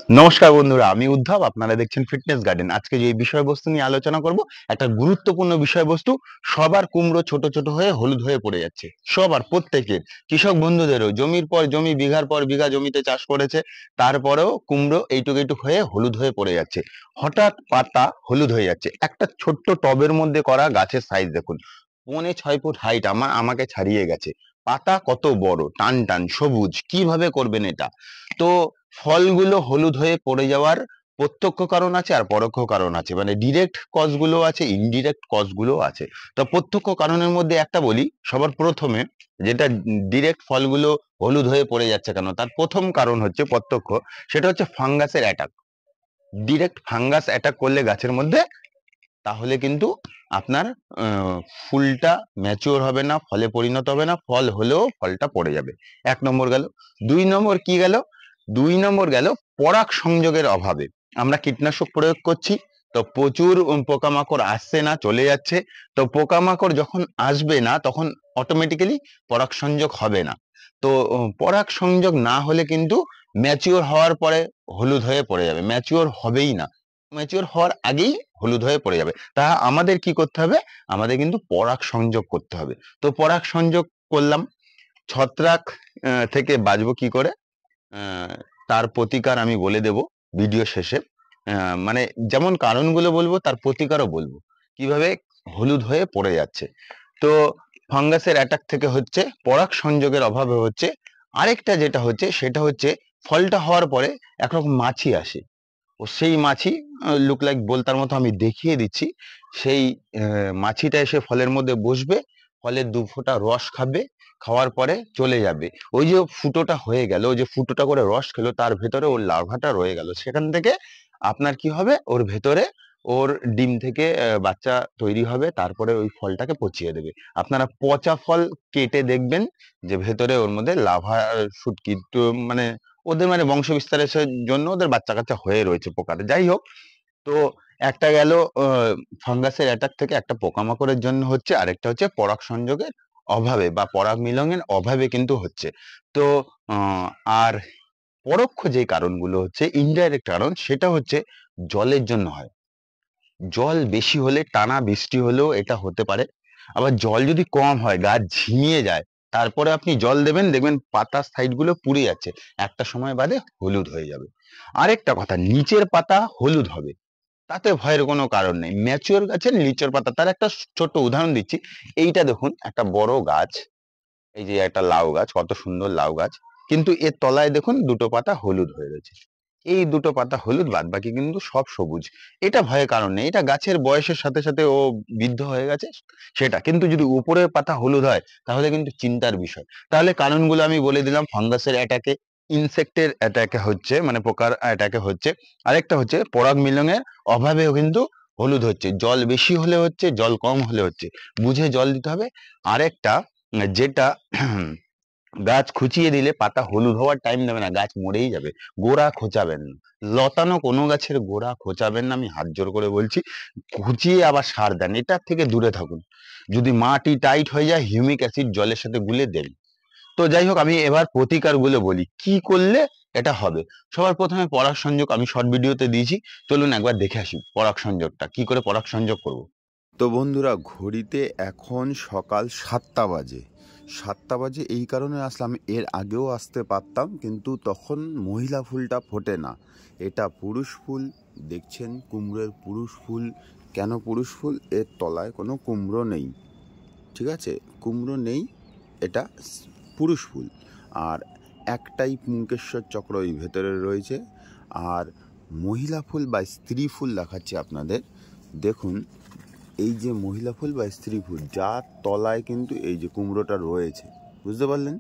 নমস্কার বন্ধুরা, আমি উদ্ধব। আপনারা দেখছেন ফিটনেস গার্ডেন। আজকে যে বিষয়বস্তু নিয়ে আলোচনা করব, একটা গুরুত্বপূর্ণ বিষয়বস্তু। সবার কুমড়ো ছোট ছোট হয়ে হলুদ হয়ে পড়ে যাচ্ছে, সবার, প্রত্যেকের। কৃষক বন্ধুদেরও জমির পর জমি, বিঘার পর বিঘা জমিতে চাষ করেছে, তারপরেও কুমড়ো এইটুক এইটুক হয়ে হলুদ হয়ে পড়ে যাচ্ছে। হঠাৎ পাতা হলুদ হয়ে যাচ্ছে। একটা ছোট্ট টবের মধ্যে করা গাছের সাইজ দেখুন, 5.6 ফুট হাইট, আমাকে ছাড়িয়ে গেছে। পাতা কত বড়, টান টান সবুজ, কিভাবে করবেন এটা? তো ফলগুলো হলুদ হয়ে পড়ে যাওয়ার প্রত্যক্ষ কারণ আছে আর পরোক্ষ কারণ আছে, মানে ডিরেক্ট কজ গুলো আছে, ইনডিরেক্ট কজ গুলো আছে। তো প্রত্যক্ষ কারণের মধ্যে একটা বলি সবার প্রথমে, যেটা ডিরেক্ট ফলগুলো হলুদ হয়ে পড়ে যাচ্ছে কেন, তার প্রথম কারণ হচ্ছে প্রত্যক্ষ, সেটা হচ্ছে ফাঙ্গাসের অ্যাটাক। ডিরেক্ট ফাঙ্গাস অ্যাটাক করলে গাছের মধ্যে, তাহলে কিন্তু আপনার ফুলটা ম্যাচিওর হবে না, ফলে পরিণত হবে না, ফল হলেও ফলটা পড়ে যাবে। 1 নম্বর গেল। 2 নম্বর কি গেল? 2 নম্বর গেল পরাগ সংযোগের অভাবে। আমরা কীটনাশক প্রয়োগ করছি, তো প্রচুর পোকামাকড় আসছে না, চলে যাচ্ছে। তো পোকামাকড় যখন আসবে না, তখন অটোমেটিক্যালি পরাগ সংযোগ হবে না। তো পরাগ সংযোগ না হলে কিন্তু ম্যাচিওর হওয়ার পরে হলুদ হয়ে পড়ে যাবে, ম্যাচিওর হবেই না, ম্যাচিওর হওয়ার আগেই হলুদ হয়ে পড়ে যাবে। তা আমাদের কি করতে হবে? আমাদের কিন্তু পরাগ সংযোগ করতে হবে। তো পরাগ সংযোগ করলাম, ছত্রাক থেকে বাঁচবো কি করে? আহ, তার প্রতিকার আমি বলে দেব ভিডিও শেষে। মানে যেমন কারণগুলো বলবো, তার প্রতিকারও বলবো, কিভাবে হলুদ হয়ে পড়ে যাচ্ছে। তো ফাঙ্গাসের অ্যাটাক থেকে হচ্ছে, পরাগ সংযোগের অভাবে হচ্ছে। আরেকটা যেটা হচ্ছে সেটা হচ্ছে, ফলটা হওয়ার পরে একরকম মাছি আসে। ও সেই মাছি, লুক লাইক বলতার মতো আমি দেখিয়ে দিচ্ছি। সেই মাছিটা এসে ফলের মধ্যে বসবে, ফলের 2 ফোঁটা রস খাবে, খাওয়ার পরে চলে যাবে। ওই যে ফুটোটা হয়ে গেল, ওই যে ফুটোটা করে রস খেলো, তার ভেতরে ওর লার্ভাটা রয়ে গেল। সেখান থেকে আপনার কি হবে? ওর ভেতরে, ওর ডিম থেকে বাচ্চা তৈরি হবে, তারপরে ওই ফলটাকে পচিয়ে দেবে। আপনারা পচা ফল কেটে দেখবেন যে ভেতরে ওর মধ্যে লাভা শুটকি, তো মানে ওদের মানে বংশ বিস্তারের জন্য ওদের বাচ্চা কাচ্চা হয়ে রয়েছে পোকাতে। যাই হোক, তো একটা গেল ফাঙ্গাসের অ্যাটাক থেকে, একটা পোকামাকড়ের জন্য হচ্ছে, আরেকটা হচ্ছে পরাগ সংযোগের অভাবে বা পরাগ মিলনের অভাবে কিন্তু হচ্ছে। তো আহ, আর পরোক্ষ যে কারণগুলো হচ্ছে, ইনডাইরেক্ট কারণ, সেটা হচ্ছে জলের জন্য হয়। জল বেশি হলে, টানা বৃষ্টি হলেও এটা হতে পারে। আবার জল যদি কম হয়, গাছ ঝিমিয়ে যায়, তারপরে আপনি জল দেবেন, দেখবেন পাতার সাইড গুলো পুড়ে যাচ্ছে, একটা সময় বাদে হলুদ হয়ে যাবে। আরেকটা কথা, নিচের পাতা হলুদ হবে, তাতে ভয়ের কোনো কারণ নেই। ম্যাচিওর গাছের নিচের পাতা, তার একটা ছোট্ট উদাহরণ দিচ্ছি। এইটা দেখুন, একটা বড় গাছ, এই যে একটা লাউ গাছ, কত সুন্দর লাউ গাছ, কিন্তু এর তলায় দেখুন 2টো পাতা হলুদ হয়ে রয়েছে। এই 2টো পাতা হলুদ, বাদ বাকি কিন্তু সব সবুজ। এটা ভয়ের কারণ নেই, এটা গাছের বয়সের সাথে সাথে ও বৃদ্ধ হয়ে গেছে সেটা। কিন্তু যদি উপরের পাতা হলুদ হয়, তাহলে কিন্তু চিন্তার বিষয়। তাহলে কারণগুলো আমি বলে দিলাম। ফাঙ্গাসের অ্যাটাকে, ইনসেক্টের অ্যাটাকে হচ্ছে, মানে পোকার অ্যাটাকে হচ্ছে। আরেকটা হচ্ছে পরাগ মিলনের অভাবেও কিন্তু হলুদ হচ্ছে। জল বেশি হলে হচ্ছে, জল কম হলে হচ্ছে, বুঝে জল দিতে হবে। আরেকটা, যেটা গাছ খুঁচিয়ে দিলে পাতা হলুদ হওয়ার টাইম দেবে না, গাছ মরেই যাবে। গোড়া খোঁচাবেন না, লতানো কোনো গাছের গোড়া খোঁচাবেন না, আমি হাত জোর করে বলছি। খুঁচিয়ে আবার সার দেন, এটার থেকে দূরে থাকুন। যদি মাটি টাইট হয়ে যায়, হিউমিক অ্যাসিড জলের সাথে গুলে দেন। তো যাই হোক, আমি এবার প্রতিকার গুলো বলি, কি করলে এটা হবে। সবার প্রথমে পরাগ সংযোগ আমি শর্ট ভিডিওতে দিয়েছি, চলুন একবার দেখে আসি পরাগ সংযোগটা, কি করে পরাগ সংযোগ করব। তো বন্ধুরা, ঘড়িতে এখন সকাল 7টা বাজে। 7টা বাজে এই কারণে আসলাম, এর আগেও আসতে পারতাম, কিন্তু তখন মহিলা ফুলটা ফোটে না, এটা পুরুষ ফুল। দেখছেন কুমড়োর পুরুষ ফুল। কেন পুরুষ ফুল? এর তলায় কোনো কুমড়ো নেই, ঠিক আছে? কুমড়ো নেই, এটা পুরুষ ফুল। আর একটাই পুংকেশ্বর চক্র এই ভেতরে রয়েছে। আর মহিলা ফুল বা স্ত্রী ফুল দেখাচ্ছি আপনাদের, দেখুন। এই যে মহিলা ফুল বা স্ত্রী ফুল, যার তলায় কিন্তু এই যে কুমড়োটা রয়েছে, বুঝতে পারলেন?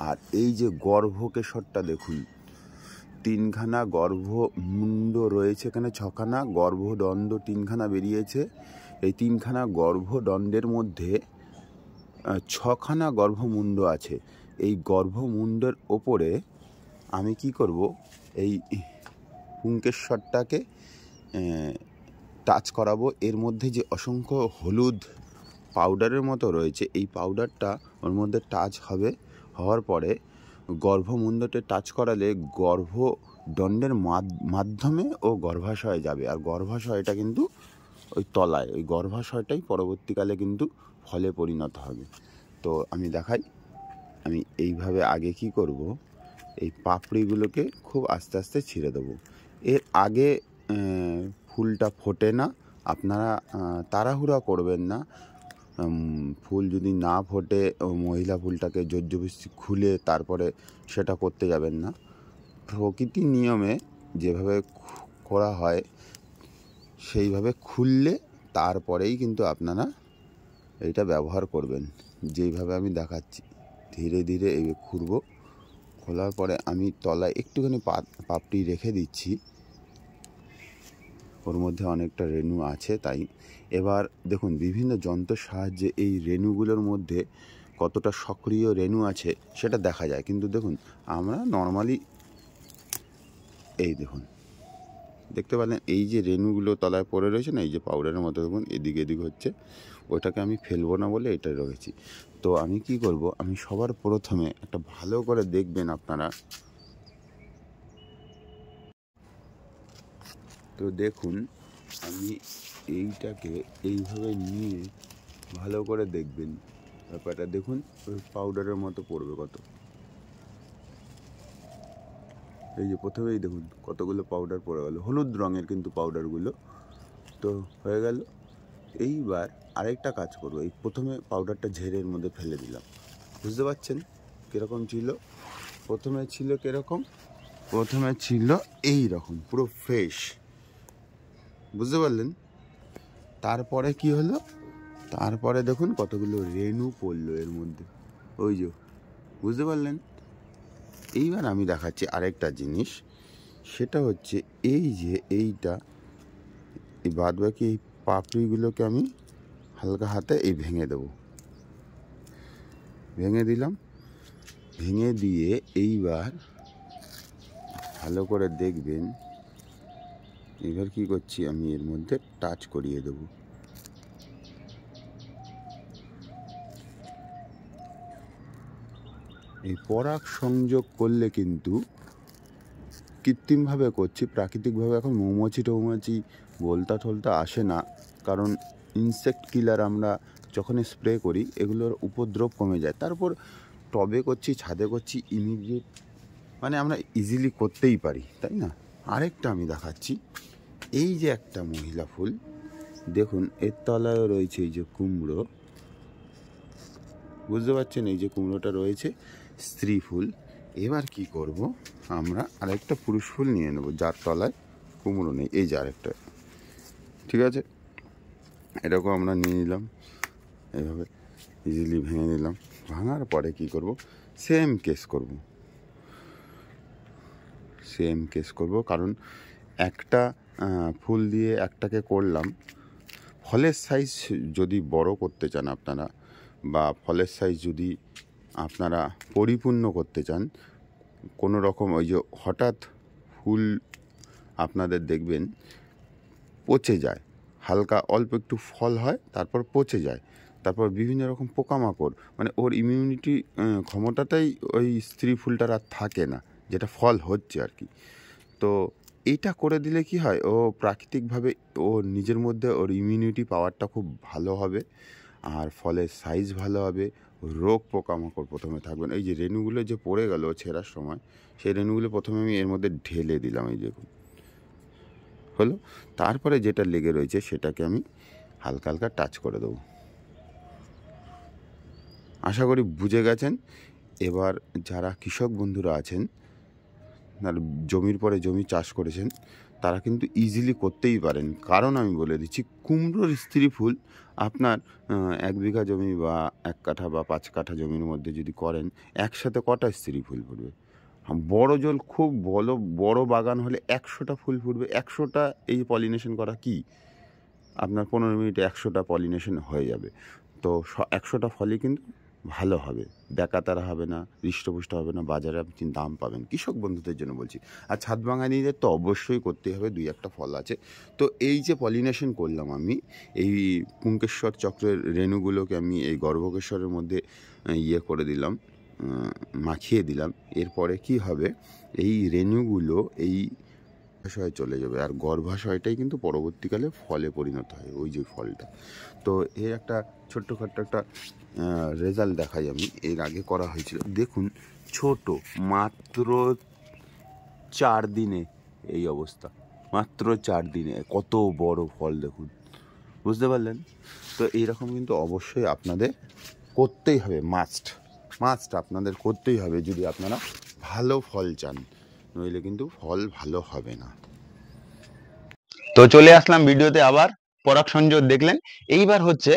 আর এই যে গর্ভকেশরটা দেখুন, 3খানা গর্ভমুণ্ড রয়েছে এখানে, 6খানা গর্ভদণ্ড, 3খানা বেরিয়েছে। এই 3খানা গর্ভদণ্ডের মধ্যে 6খানা গর্ভমুণ্ড আছে। এই গর্ভমুণ্ডের ওপরে আমি কি করব, এই পুংকেশ্বরটাকে টাচ করাবো। এর মধ্যে যে অসংখ্য হলুদ পাউডারের মতো রয়েছে, এই পাউডারটা ওর মধ্যে টাচ হবে। হওয়ার পরে গর্ভমুণ্ডতে টাচ করালে গর্ভদণ্ডের মাধ্যমে ও গর্ভাশয়ে যাবে, আর গর্ভাশয়টা কিন্তু ওই তলায়, ওই গর্ভাশয়টাই পরবর্তীকালে কিন্তু ফলে পরিণত হবে। তো আমি দেখাই, আমি এইভাবে আগে কি করব, এই পাপড়িগুলোকে খুব আস্তে আস্তে ছিঁড়ে দেবো। এর আগে ফুলটা ফোটে না, আপনারা তাড়াহুড়া করবেন না। ফুল যদি না ফোটে মহিলা ফুলটাকে জোরজবরদস্তি খুলে তারপরে সেটা করতে যাবেন না। প্রকৃতির নিয়মে যেভাবে করা হয় সেইভাবে খুললে তারপরেই কিন্তু আপনারা এইটা ব্যবহার করবেন। যেইভাবে আমি দেখাচ্ছি ধীরে ধীরে এই খুলব, খোলার পরে আমি তলায় একটুখানি পাপড়ি রেখে দিচ্ছি, ওর মধ্যে অনেকটা রেণু আছে তাই। এবার দেখুন বিভিন্ন যন্ত্রের সাহায্যে এই রেণুগুলোর মধ্যে কতটা সক্রিয় রেণু আছে সেটা দেখা যায়। কিন্তু দেখুন আমরা নর্মালি এই দেখুন দেখতে পেলেন, এই যে রেণুগুলো তলায় পড়ে রয়েছে না, এই যে পাউডারের মতো দেখুন এদিক এদিক হচ্ছে, ওইটাকে আমি ফেলবো না বলে এটা রেখেছি। তো আমি কি করব, আমি সবার প্রথমে একটা ভালো করে দেখবেন আপনারা, তো দেখুন আমি এইটাকে এইভাবে নিয়ে ভালো করে দেখবেন ব্যাপারটা। দেখুন ওই পাউডারের মতো পড়বে কত, এই যে প্রথমেই দেখুন কতগুলো পাউডার পড়ে গেল, হলুদ রঙের কিন্তু পাউডারগুলো। তো হয়ে গেল। এইবার আরেকটা কাজ করবো, এই প্রথমে পাউডারটা ঝেড়ের মধ্যে ফেলে দিলাম, বুঝতে পারছেন কীরকম ছিল? প্রথমে ছিল কীরকম, প্রথমে ছিল এই রকম পুরো ফ্রেশ, বুঝতে পারলেন? তারপরে কি হলো, তারপরে দেখুন কতগুলো রেণু পড়লো এর মধ্যে, ওই যে, বুঝতে পারলেন? এইবার আমি দেখাচ্ছি আরেকটা জিনিস, সেটা হচ্ছে এই যে এইটা, এই বাদবাকি এই পাপড়িগুলোকে আমি হালকা হাতে এই ভেঙে দেব, ভেঙে দিলাম। ভেঙে দিয়ে এইবার ভালো করে দেখবেন, এবার কি করছি আমি এর মধ্যে টাচ করিয়ে দেব। এই পরাগ সংযোগ করলে কিন্তু কৃত্রিমভাবে করছি, প্রাকৃতিকভাবে এখন মৌমাছি বলতা ঠলতা আসে না, কারণ ইনসেক্ট কিলার আমরা যখন স্প্রে করি এগুলোর উপদ্রব কমে যায়। তারপর টবে করছি, ছাদে করছি, ইমিডিয়েট মানে আমরা ইজিলি করতেই পারি, তাই না? আরেকটা আমি দেখাচ্ছি, এই যে একটা মহিলা ফুল দেখুন, এর তলায় রয়েছে এই যে কুমড়ো, বুঝতে পারছেন? এই যে কুমড়োটা রয়েছে স্ত্রী ফুল। এবার কি করব, আমরা আরেকটা পুরুষ ফুল নিয়ে নেব যার তলায় কুমড়ো নেই, এই যে আরেকটা, ঠিক আছে? এটাকেও আমরা নিয়ে নিলাম, এইভাবে ইজিলি ভেঙে নিলাম। ভাঙার পরে কি করব, সেম কেস করব, কারণ একটা ফুল দিয়ে একটাকে করলাম। ফলের সাইজ যদি বড় করতে চান আপনারা, বা ফলের সাইজ যদি আপনারা পরিপূর্ণ করতে চান, কোনো রকম ওই যে হঠাৎ ফুল আপনাদের দেখবেন পচে যায়, হালকা অল্প একটু ফল হয় তারপর পচে যায়, তারপর বিভিন্ন রকম পোকামাকড়, মানে ওর ইমিউনিটি ক্ষমতাটাই ওই স্ত্রী ফুলটার আর থাকে না, যেটা ফল হচ্ছে আর কি। তো এইটা করে দিলে কি হয়, ও প্রাকৃতিকভাবে ও নিজের মধ্যে ওর ইমিউনিটি পাওয়ারটা খুব ভালো হবে, আর ফলের সাইজ ভালো হবে, রোগ পোকামাকড় প্রথমে থাকবে না। এই যে রেণুগুলো যে পড়ে গেল ছেঁড়ার সময়, সেই রেণুগুলো প্রথমে আমি এর মধ্যে ঢেলে দিলাম, এই দেখুন হলো। তারপরে যেটা লেগে রয়েছে সেটাকে আমি হালকা হালকা টাচ করে দেবো। আশা করি বুঝে গেছেন। এবার যারা কৃষক বন্ধুরা আছেন, আর জমির পরে জমি চাষ করেছেন, তারা কিন্তু ইজিলি করতেই পারেন, কারণ আমি বলে দিচ্ছি, কুমড়োর স্ত্রী ফুল আপনার 1 বিঘা জমি বা 1 কাঠা বা 5 কাঠা জমির মধ্যে যদি করেন, একসাথে কটা স্ত্রী ফুল ফুটবে? বড় জল খুব বড় বাগান হলে 100টা ফুল ফুটবে। 100টা এই পলিনেশন করা কি আপনার 15 মিনিটে 100টা পলিনেশন হয়ে যাবে। তো 100টা ফলই কিন্তু ভালো হবে, বেকাতারা হবে না, হৃষ্টপুষ্ট হবে না, বাজারে আপনি দাম পাবেন। কৃষক বন্ধুদের জন্য বলছি। আর ছাদ বাগানীদের তো অবশ্যই করতেই হবে, 2-1টা ফল আছে। তো এই যে পলিনেশন করলাম আমি, এই পুঙ্কেশ্বর চক্রের রেণুগুলোকে আমি এই গর্ভকেশ্বরের মধ্যে করে দিলাম, মাখিয়ে দিলাম। এরপরে কি হবে, এই রেণুগুলো এই গর্ভাশয়ে চলে যাবে, আর গর্ভাশয়টাই কিন্তু পরবর্তীকালে ফলে পরিণত হয়, ওই যে ফলটা। তো এর একটা ছোট্টখাট্ট একটা রেজাল্ট দেখাই। আমি এর আগে করা হয়েছিল, দেখুন ছোট, মাত্র 4 দিনে এই অবস্থা, মাত্র 4 দিনে কত বড় ফল দেখুন, বুঝতে পারলেন? তো এইরকম কিন্তু অবশ্যই আপনাদের করতেই হবে, মাস্ট মাস্ট আপনাদের করতেই হবে যদি আপনারা ভালো ফল চান, নইলে কিন্তু ফল ভালো হবে না। তো চলে আসলাম ভিডিওতে আবার। পরাগ সংযোগ দেখলেন। এইবার হচ্ছে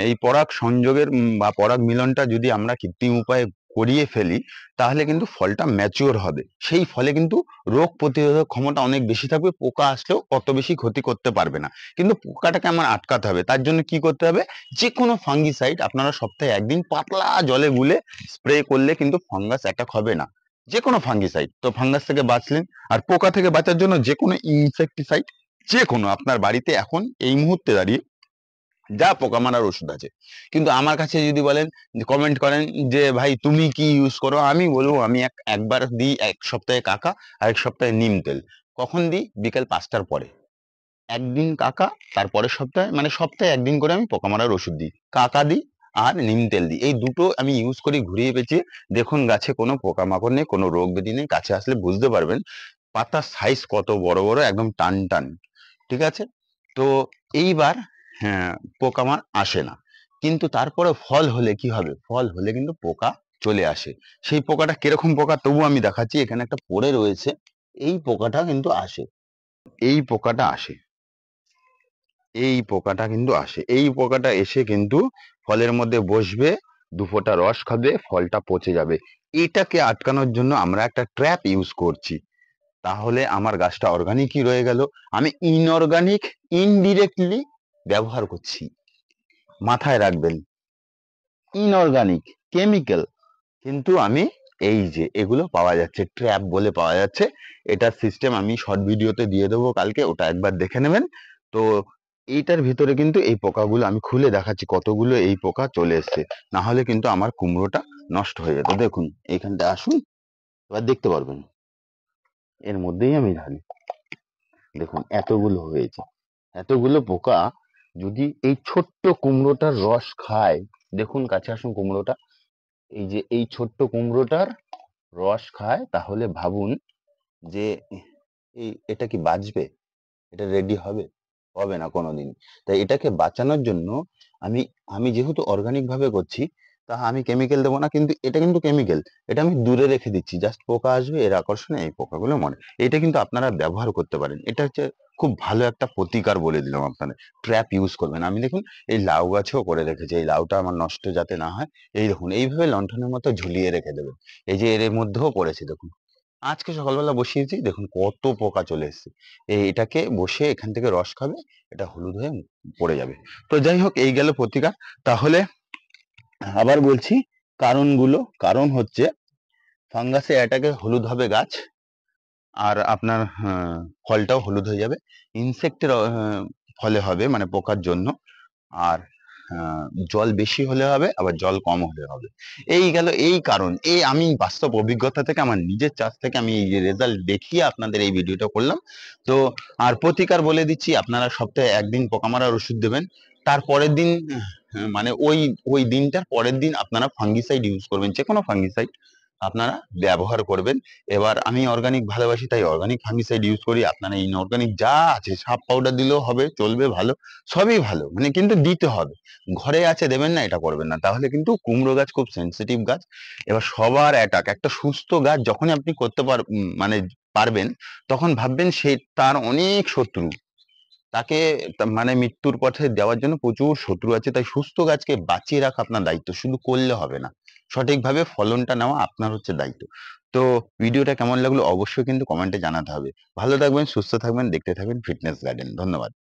এই পরাগ সংযোগের বা পরাগ মিলনটা যদি আমরা কৃত্রিম উপায়ে করিয়ে ফেলি, তাহলে কিন্তু ফলটা ম্যাচিওর হবে। সেই ফলে কিন্তু রোগ প্রতিরোধক ক্ষমতা অনেক বেশি থাকবে, পোকা আসলেও অত বেশি ক্ষতি করতে পারবে না। কিন্তু পোকাটাকে আমার আটকাতে হবে, তার জন্য কি করতে হবে, যে কোনো ফাঙ্গিসাইড আপনারা সপ্তাহে একদিন পাতলা জলে গুলে স্প্রে করলে কিন্তু ফাঙ্গাস অ্যাটাক হবে না। যে কোনো ফাঙ্গিসাইড, তো ফাঙ্গাস থেকে বাঁচলেন। আর পোকা থেকে বাঁচার জন্য যে কোনো ইনসেকটিসাইড, যে কোনো আপনার বাড়িতে এখন এই মুহূর্তে দাঁড়িয়ে যা পোকা মারার ওষুধ আছে। কিন্তু আমার কাছে যদি বলেন, কমেন্ট করেন যে ভাই তুমি কি ইউজ করো, আমি বলবো আমি একবার দিই এক সপ্তাহে কাকা, আর এক সপ্তাহে নিম তেল। কখন দিই? বিকেল 5টার পরে। একদিন কাকা, তারপরের সপ্তাহে মানে সপ্তাহে একদিন করে আমি পোকা মারার ওষুধ দিই, কাকা দিই আর নিম তেল দিই। এই দুটো আমি ইউজ করি ঘুরিয়ে পেঁচিয়ে। দেখুন গাছে কোনো পোকামাকড় নেই, কোনো রোগ ব্যাধি নেই। কাছে আসলে বুঝতে পারবেন পাতার সাইজ কত বড় বড়, একদম টান টান। ঠিক আছে? তো এইবার হ্যাঁ, পোকামার আসে না। কিন্তু তারপরে ফল হলে কি হবে, ফল হলে কিন্তু পোকা চলে আসে। সেই পোকাটা কিরকম পোকা তবু আমি দেখাচ্ছি, এখানে একটা পড়ে রয়েছে। এই পোকাটা কিন্তু আসে, এই পোকাটা আসে, এই পোকাটা কিন্তু আসে। এই পোকাটা এসে কিন্তু ফলের মধ্যে বসবে, দু ফোঁটা রস খাবে, ফলটা পচে যাবে। এটাকে আটকানোর জন্য আমরা একটা ট্র্যাপ ইউজ করছি। তাহলে আমার গাছটা অর্গানিকই রয়ে গেল। আমি ইনঅর্গানিক ইনডিরেক্টলি ব্যবহার করছি, মাথায় রাখবেন। ইনঅর্গানিক কেমিক্যাল, কিন্তু আমি এই যে এগুলো পাওয়া যাচ্ছে, ট্র্যাপ বলে পাওয়া যাচ্ছে। এটার সিস্টেম আমি শর্ট ভিডিওতে দিয়ে দেবো কালকে, ওটা একবার দেখে নেবেন। তো এইটার ভিতরে কিন্তু এই পোকাগুলো আমি খুলে দেখাচ্ছি, কতগুলো এই পোকা চলে এসছে। না হলে কিন্তু আমার কুমড়োটা নষ্ট হয়ে যেত। দেখুন এইখানটা আসুন, এবার দেখতে পারবেন। এর মধ্যেই আমি ঢালি, দেখুন এতগুলো হয়েছে। এতগুলো পোকা যদি এই ছোট্ট কুমড়োটার রস খায়, দেখুন কাছে আসুন কুমড়োটা, এই যে এই ছোট্ট কুমড়োটার রস খায়, তাহলে ভাবুন যে এটা কি বাঁচবে? এটা রেডি হবে? হবে না কোনোদিন। তাই এটাকে বাঁচানোর জন্য আমি আমি যেহেতু অর্গানিক ভাবে করছি, তা আমি কেমিক্যাল দেবো না। কিন্তু এটা কিন্তু কেমিক্যাল, এটা আমি দূরে রেখে দিচ্ছি, জাস্ট পোকা আসবে, এর আকর্ষণে এই পোকাগুলো মরে। এটা কিন্তু আপনারা ব্যবহার করতে পারেন, এটা হচ্ছে খুব ভালো একটা প্রতিকার বলে দিলাম আপনাদের। ট্র্যাপ ইউজ করবেন। আমি দেখুন এই লাউ গাছেও করে রেখেছি, এই লাউটা আমার নষ্ট যাতে না হয়। এই দেখুন এইভাবে লণ্ঠনের মতো ঝুলিয়ে রেখে দেবেন। এই যে এর মধ্যেও পড়েছে দেখুন, আজকে সকালবেলা বসিয়েছি, দেখুন কত পোকা চলে এসেছে। এটাকে বসে এখান থেকে রস খাবে, এটা হলুদ হয়ে পড়ে যাবে। তো যাই হোক, এই গেল প্রতিকার। তাহলে আবার বলছি কারণগুলো। কারণ হচ্ছে ফাঙ্গাসে অ্যাটাকে হলুদ হবে গাছ, আর আপনার ফলটাও হলুদ হয়ে যাবে। ইনসেক্টের ফলে হবে, মানে পোকার জন্য। আর জল বেশি হলে হবে, আবার জল কম হলে হবে। এই গেল এই কারণ। এই আমি বাস্তব অভিজ্ঞতা থেকে, আমার নিজের চাষ থেকে আমি এই যে রেজাল্ট দেখিয়ে আপনাদের এই ভিডিওটা করলাম। তো আর প্রতিকার বলে দিচ্ছি, আপনারা সপ্তাহে একদিন পোকা মারার ওষুধ দেবেন। তার পরের দিন মানে ওই ওই দিনটার পরের দিন আপনারা ফাঙ্গিসাইড ইউজ করবেন, যে কোনো ফাঙ্গিসাইড আপনারা ব্যবহার করবেন। এবার আমি অর্গানিক ভালোবাসি, তাই অর্গানিক ফাঙ্গিসাইড ইউজ করি। আপনারা ইনঅর্গানিক যা আছে, সাপ পাউডার দিলেও হবে, চলবে, ভালো, সবই ভালো, মানে কিন্তু দিতে হবে। ঘরে আছে দেবেন না, এটা করবেন না, তাহলে কিন্তু কুমড়ো গাছ খুব সেনসিটিভ গাছ। এবার সবার অ্যাটাক, একটা সুস্থ গাছ যখনই আপনি করতে মানে পারবেন, তখন ভাববেন সে তার অনেক শত্রু, তাকে মানে মৃত্যুর পথে দেওয়ার জন্য প্রচুর শত্রু আছে। তাই সুস্থ গাছকে বাঁচিয়ে রাখা আপনার দায়িত্ব, শুধু করলে হবে না, সঠিকভাবে ফলনটা নেওয়া আপনার হচ্ছে দায়িত্ব। তো ভিডিওটা কেমন লাগলো অবশ্যই কিন্তু কমেন্টে জানাতে হবে। ভালো থাকবেন, সুস্থ থাকবেন, দেখতে থাকবেন ফিটনেস গার্ডেন। ধন্যবাদ।